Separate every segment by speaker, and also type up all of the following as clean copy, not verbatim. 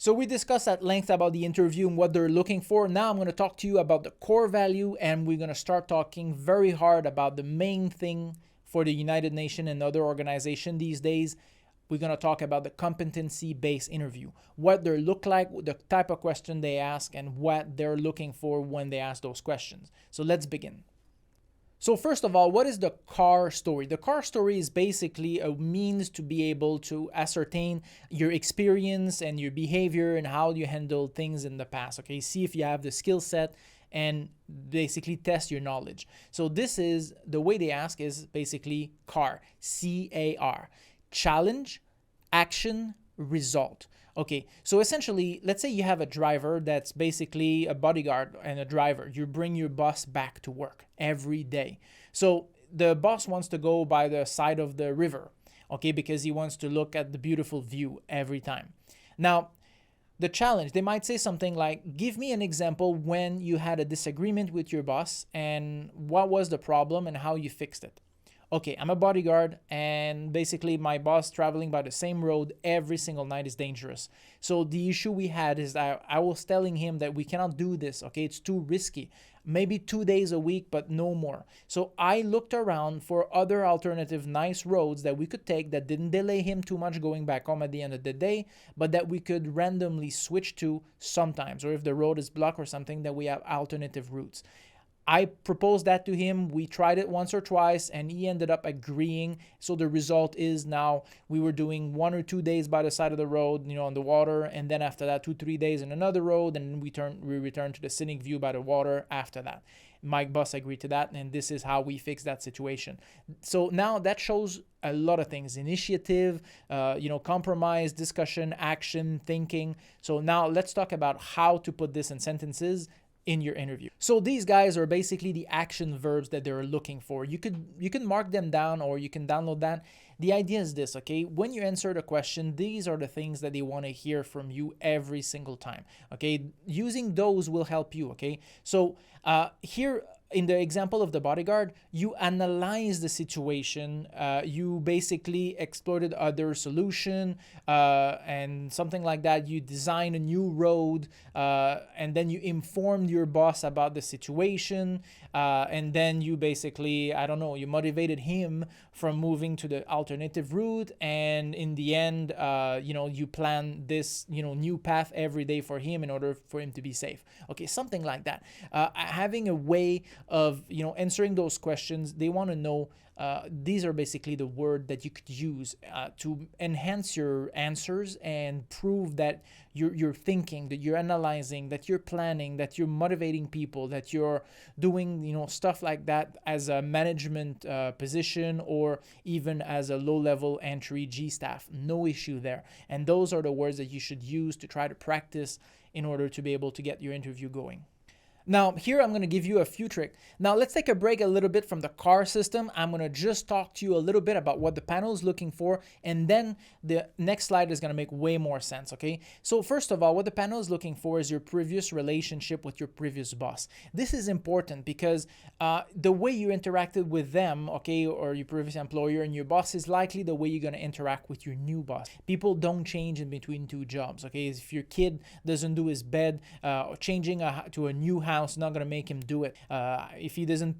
Speaker 1: So we discussed at length about the interview and what they're looking for. Now I'm going to talk to you about the core value, and we're going to start talking very hard about the main thing for the United Nations and other organizations these days. We're going to talk about the competency-based interview, what they look like, the type of question they ask, and what they're looking for when they ask those questions. So let's begin. So first of all, what is the car story? The car story is basically a means to be able to ascertain your experience and your behavior and how you handle things in the past. Okay, see if you have the skill set and basically test your knowledge. So this is the way they ask is basically CAR, C-A-R. Challenge, action, result. Okay, so essentially, let's say you have a driver that's basically a bodyguard and a driver. You bring your boss back to work every day. So the boss wants to go by the side of the river, okay, because he wants to look at the beautiful view every time. Now, the challenge, they might say something like, give me an example when you had a disagreement with your boss and what was the problem and how you fixed it. Okay, I'm a bodyguard, and basically my boss traveling by the same road every single night is dangerous. So the issue we had is that I was telling him that we cannot do this, okay? It's too risky. Maybe 2 days a week, but no more. So I looked around for other alternative nice roads that we could take that didn't delay him too much going back home at the end of the day, but that we could randomly switch to sometimes, or if the road is blocked or something, that we have alternative routes. I proposed that to him. We tried it once or twice, and he ended up agreeing. So the result is now we were doing 1 or 2 days by the side of the road, on the water, and then after that 2-3 days in another road, and we returned to the scenic view by the water after that. My boss agreed to that, and this is how we fixed that situation. So now that shows a lot of things: initiative, compromise, discussion, action, thinking. So now let's talk about how to put this in sentences in your interview. So these guys are basically the action verbs that they're looking for. You can mark them down, or you can download that. The idea is this, okay? When you answer the question, these are the things that they want to hear from you every single time, okay? Using those will help you, okay? So here in the example of the bodyguard, you analyze the situation, you basically explored other solution, and something like that. You design a new road, and then you informed your boss about the situation, and then you basically, you motivated him from moving to the alternative route, and in the end, you plan this, new path every day for him in order for him to be safe. Okay, something like that. Having a way of answering those questions, they want to know. These are basically the word that you could use to enhance your answers and prove that you're thinking, that you're analyzing, that you're planning, that you're motivating people, that you're doing stuff like that as a management position, or even as a low-level entry G staff. No issue there. And those are the words that you should use to try to practice in order to be able to get your interview going. Now, here I'm going to give you a few tricks. Now, let's take a break a little bit from the CAR system. I'm going to just talk to you a little bit about what the panel is looking for, and then the next slide is going to make way more sense, okay? So first of all, what the panel is looking for is your previous relationship with your previous boss. This is important because the way you interacted with them, okay, or your previous employer and your boss, is likely the way you're going to interact with your new boss. People don't change in between two jobs, okay? If your kid doesn't do his bed, changing to a new house, not going to make him do it. If he doesn't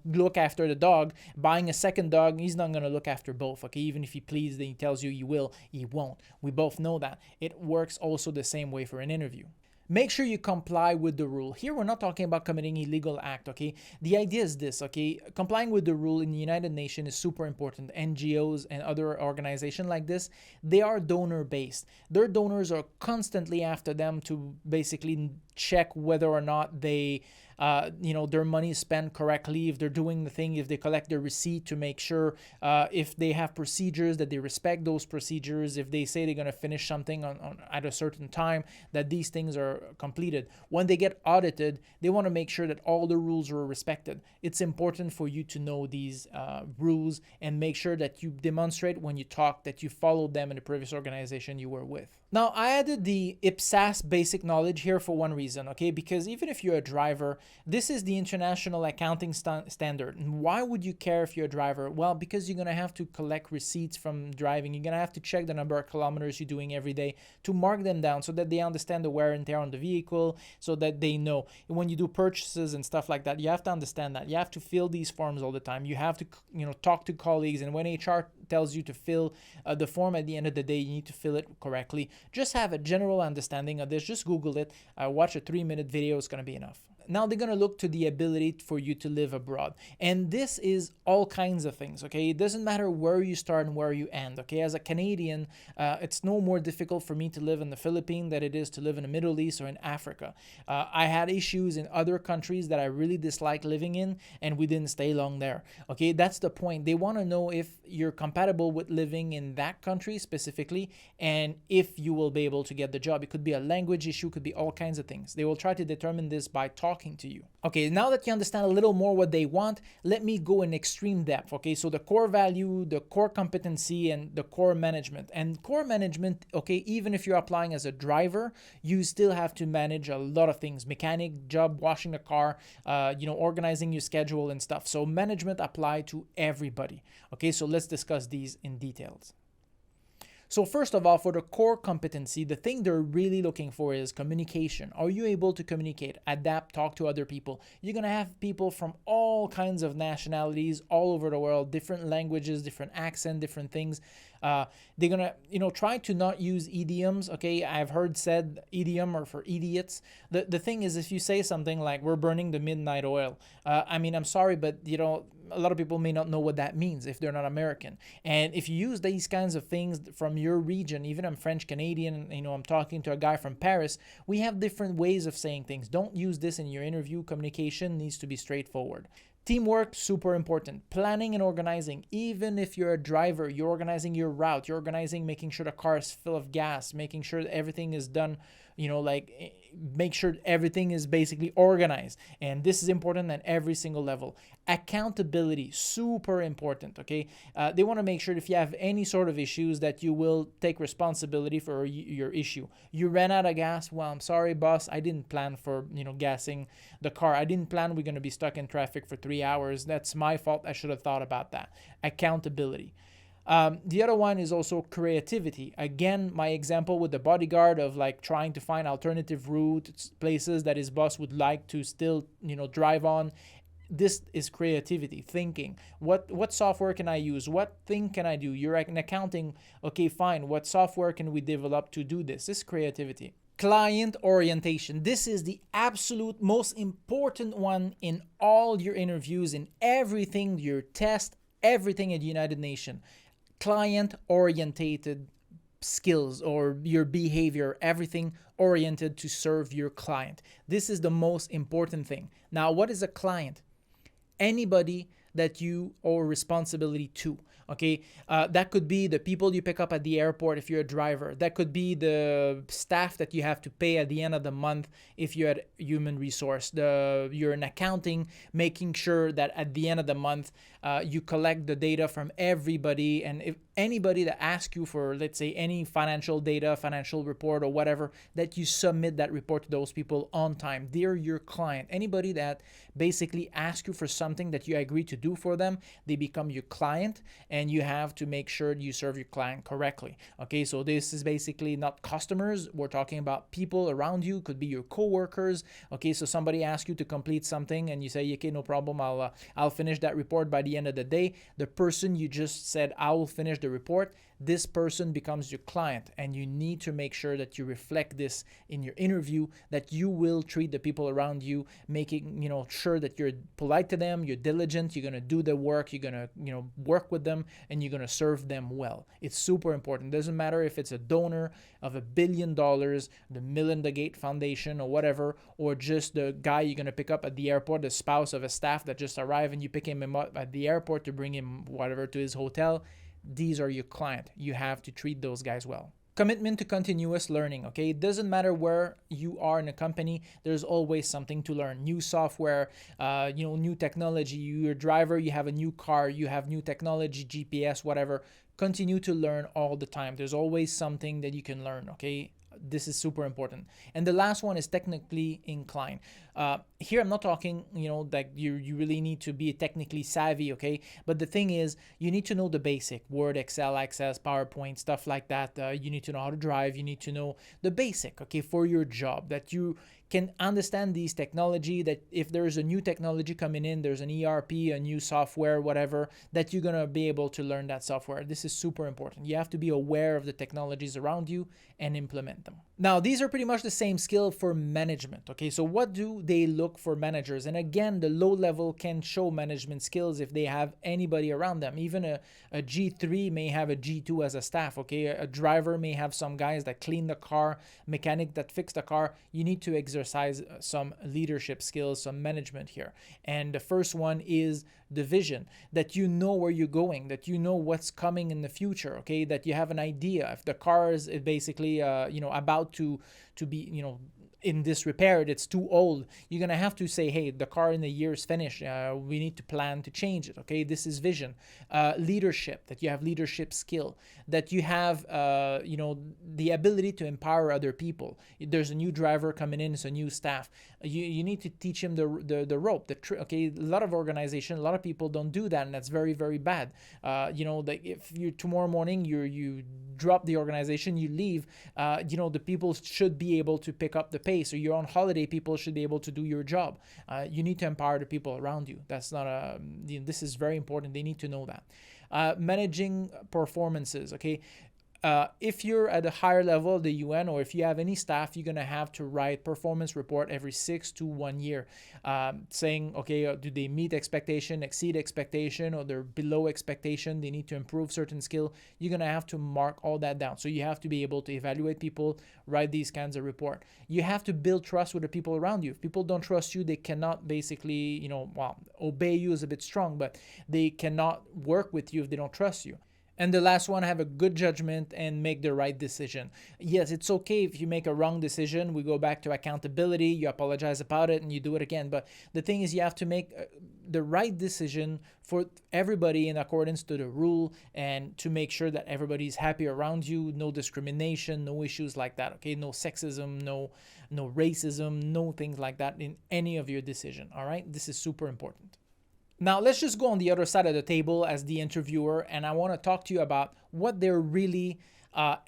Speaker 1: look after the dog, buying a second dog, he's not going to look after both, okay? Even if he pleads, then he tells you he will, he won't. We both know that. It works also the same way for an interview. Make sure you comply with the rule. Here, we're not talking about committing illegal act, okay? The idea is this, okay? Complying with the rule in the United Nations is super important. NGOs and other organizations like this, they are donor-based. Their donors are constantly after them to basically check whether or not they their money is spent correctly, if they're doing the thing, if they collect their receipt to make sure if they have procedures, that they respect those procedures, if they say they're going to finish something at a certain time, that these things are completed. When they get audited, they want to make sure that all the rules are respected. It's important for you to know these rules and make sure that you demonstrate when you talk that you followed them in the previous organization you were with. Now, I added the IPSAS basic knowledge here for one reason. reason, okay? Because even if you're a driver, this is the international accounting standard. And why would you care if you're a driver? Well, because you're going to have to collect receipts from driving. You're going to have to check the number of kilometers you're doing every day to mark them down so that they understand the wear and tear on the vehicle, so that they know. When you do purchases and stuff like that, you have to understand that. You have to fill these forms all the time. You have to, talk to colleagues. And when HR tells you to fill the form at the end of the day, you need to fill it correctly. Just have a general understanding of this. Just Google it. Watch a 3-minute video. It's going to be enough. Now they're going to look to the ability for you to live abroad. And this is all kinds of things, okay? It doesn't matter where you start and where you end, okay? As a Canadian, it's no more difficult for me to live in the Philippines than it is to live in the Middle East or in Africa. I had issues in other countries that I really dislike living in, and we didn't stay long there, okay? That's the point. They want to know if you're compatible with living in that country specifically, and if you will be able to get the job. It could be a language issue, could be all kinds of things. They will try to determine this by talking to you. Okay, now that you understand a little more what they want, let me go in extreme depth. Okay, so the core value, the core competency, and the core management. And core management, okay, even if you're applying as a driver, you still have to manage a lot of things: mechanic job, washing the car, organizing your schedule and stuff. So management apply to everybody. Okay, so let's discuss these in details. So first of all, for the core competency, the thing they're really looking for is communication. Are you able to communicate, adapt, talk to other people? You're going to have people from all kinds of nationalities all over the world, different languages, different accent, different things. They're going to, try to not use idioms. Okay, I've heard said idiom or for idiots. The thing is, if you say something like, we're burning the midnight oil, I'm sorry, but, a lot of people may not know what that means if they're not American. And if you use these kinds of things from your region, even I'm French Canadian, I'm talking to a guy from Paris, we have different ways of saying things. Don't use this in your interview. Communication needs to be straightforward. Teamwork, super important. Planning and organizing. Even if you're a driver, you're organizing your route. You're organizing, making sure the car is full of gas, making sure that everything is done, make sure everything is basically organized. And this is important at every single level. Accountability, super important, okay? They want to make sure if you have any sort of issues that you will take responsibility for your issue. You ran out of gas. Well, I'm sorry, boss. I didn't plan for, gassing the car. I didn't plan we're going to be stuck in traffic for 3 hours. That's my fault. I should have thought about that. Accountability. The other one is also creativity. Again, my example with the bodyguard of trying to find alternative routes, places that his boss would like to still, drive on. This is creativity, thinking. What software can I use? What thing can I do? You're in accounting. Okay, fine. What software can we develop to do this? This is creativity. Client orientation. This is the absolute most important one in all your interviews, in everything, your test, everything at United Nations. Client orientated skills or your behavior, everything oriented to serve your client. This is the most important thing. Now, what is a client? Anybody that you owe responsibility to. Okay, that could be the people you pick up at the airport if you're a driver. That could be the staff that you have to pay at the end of the month if you're at human resource. You're in accounting, making sure that at the end of the month you collect the data from everybody, and if anybody that asks you for, let's say, any financial data, financial report or whatever, that you submit that report to those people on time. They're your client. Anybody that basically asks you for something that you agree to do for them, they become your client, and you have to make sure you serve your client correctly. Okay, so this is basically not customers. We're talking about people around you. Could be your coworkers. Okay, so somebody asks you to complete something and you say, okay, no problem, I'll finish that report by the end of the day. The person you just said, I will finish the report, this person becomes your client, and you need to make sure that you reflect this in your interview, that you will treat the people around you, making sure that you're polite to them, you're diligent, you're going to do the work, you're going to work with them, and you're going to serve them well. It's super important. It doesn't matter if it's a donor of $1 billion, the Melinda Gates Foundation or whatever, or just the guy you're going to pick up at the airport, the spouse of a staff that just arrived and you pick him up at the airport to bring him whatever to his hotel. These are your client. You have to treat those guys well. Commitment to continuous learning, okay? It doesn't matter where you are in a company, there's always something to learn. New software, new technology. You're a driver, you have a new car, you have new technology, GPS, whatever. Continue to learn all the time. There's always something that you can learn, okay? This is super important. And the last one is technically inclined. Here I'm not talking, that you really need to be technically savvy, okay? But the thing is, you need to know the basic Word, Excel, Access, PowerPoint, stuff like that. You need to know how to drive. You need to know the basic, okay, for your job, that you can understand these technology, that if there's a new technology coming in, there's an ERP, a new software, whatever, that you're going to be able to learn that software. This is super important. You have to be aware of the technologies around you and implement them. Now, these are pretty much the same skill for management. Okay, so what do they look for managers? And again, the low level can show management skills if they have anybody around them. Even a G3 may have a G2 as a staff. Okay, a driver may have some guys that clean the car, mechanic that fix the car. You need to exercise some leadership skills, some management here. And the first one is the vision, that you know where you're going, that you know what's coming in the future, okay, that you have an idea. If the car is basically about to be in disrepair, it's too old, you're gonna have to say, hey, the car in a year is finished, we need to plan to change it. Okay, this is vision. Leadership, that you have leadership skill, that you have the ability to empower other people. There's a new driver coming in, it's a new staff, you need to teach him the rope, okay. A lot of organization, a lot of people don't do that, and that's very, very bad. If you tomorrow morning you drop the organization, you leave, the people should be able to pick up the pace, or you're on holiday, people should be able to do your job. You need to empower the people around you. That's not this is very important. They need to know that. Managing performances, okay. If you're at a higher level of the UN, or if you have any staff, you're going to have to write performance report every 6 to 1 year, saying, okay, do they meet expectation, exceed expectation, or they're below expectation, they need to improve certain skill. You're going to have to mark all that down. So you have to be able to evaluate people, write these kinds of report. You have to build trust with the people around you. If people don't trust you, they cannot basically, obey you is a bit strong, but they cannot work with you if they don't trust you. And the last one, have a good judgment and make the right decision. Yes, it's okay if you make a wrong decision. We go back to accountability. You apologize about it and you do it again. But the thing is, you have to make the right decision for everybody in accordance to the rule, and to make sure that everybody's happy around you. No discrimination, no issues like that. Okay, no sexism, no racism, no things like that in any of your decision. All right, this is super important. Now, let's just go on the other side of the table as the interviewer, and I want to talk to you about what they're really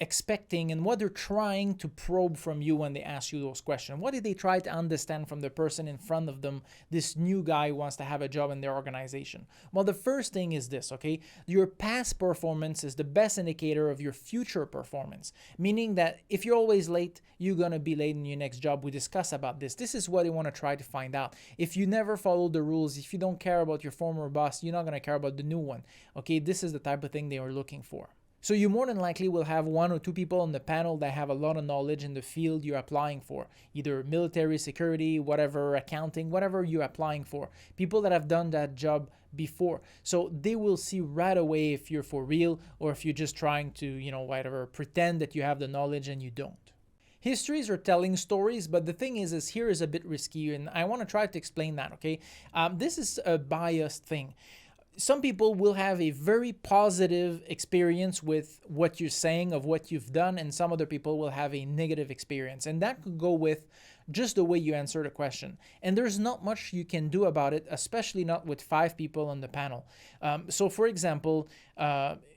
Speaker 1: expecting and what they're trying to probe from you when they ask you those questions. What did they try to understand from the person in front of them, this new guy who wants to have a job in their organization? Well, the first thing is this, okay? Your past performance is the best indicator of your future performance, meaning that if you're always late, you're going to be late in your next job. We discuss about this. This is what they want to try to find out. If you never follow the rules, if you don't care about your former boss, you're not going to care about the new one, okay? This is the type of thing they are looking for. So you more than likely will have 1 or 2 people on the panel that have a lot of knowledge in the field you're applying for, either military, security, whatever, accounting, whatever you're applying for. People that have done that job before. So they will see right away if you're for real or if you're just trying to, pretend that you have the knowledge and you don't. Histories are telling stories, but the thing is here is a bit risky, and I want to try to explain that, okay? This is a biased thing. Some people will have a very positive experience with what you're saying, of what you've done, and some other people will have a negative experience. And that could go with just the way you answer the question. And there's not much you can do about it, especially not with 5 people on the panel. So for example,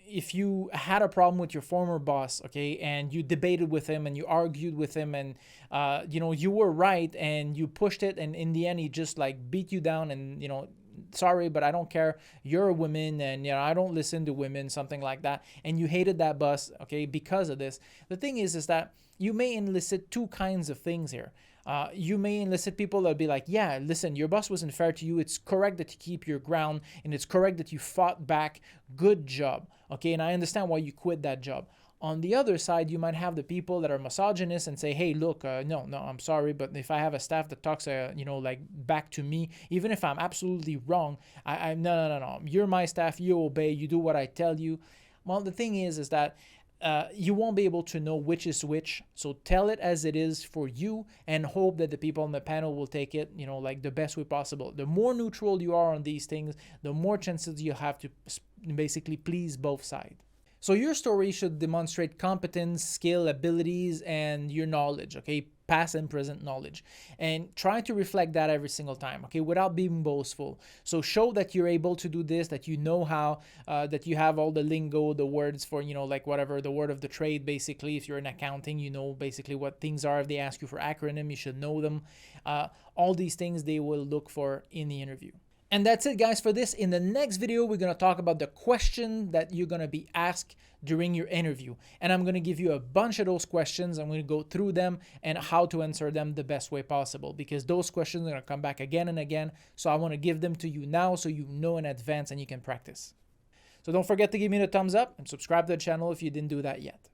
Speaker 1: if you had a problem with your former boss, okay, and you debated with him and you argued with him and, you were right and you pushed it, and in the end, he just beat you down and, sorry, but I don't care. You're a woman and, I don't listen to women, something like that. And you hated that boss, okay, because of this. The thing is that you may elicit 2 kinds of things here. You may elicit people that'll be like, yeah, listen, your boss wasn't fair to you. It's correct that you keep your ground, and it's correct that you fought back. Good job. Okay, and I understand why you quit that job. On the other side, you might have the people that are misogynist and say, hey, look, no, I'm sorry, but if I have a staff that talks, back to me, even if I'm absolutely wrong, no, you're my staff, you obey, you do what I tell you. Well, the thing is that you won't be able to know which is which. So tell it as it is for you and hope that the people on the panel will take it, the best way possible. The more neutral you are on these things, the more chances you have to basically please both sides. So your story should demonstrate competence, skill, abilities, and your knowledge, okay? Past and present knowledge. And try to reflect that every single time, okay? Without being boastful. So show that you're able to do this, that you know how, that you have all the lingo, the words for, like whatever, the word of the trade, basically. If you're in accounting, you know basically what things are. If they ask you for acronym, you should know them. All these things they will look for in the interview. And that's it, guys, for this. In the next video, we're going to talk about the question that you're going to be asked during your interview. And I'm going to give you a bunch of those questions. I'm going to go through them and how to answer them the best way possible, because those questions are going to come back again and again. So I want to give them to you now so you know in advance and you can practice. So don't forget to give me the thumbs up and subscribe to the channel if you didn't do that yet.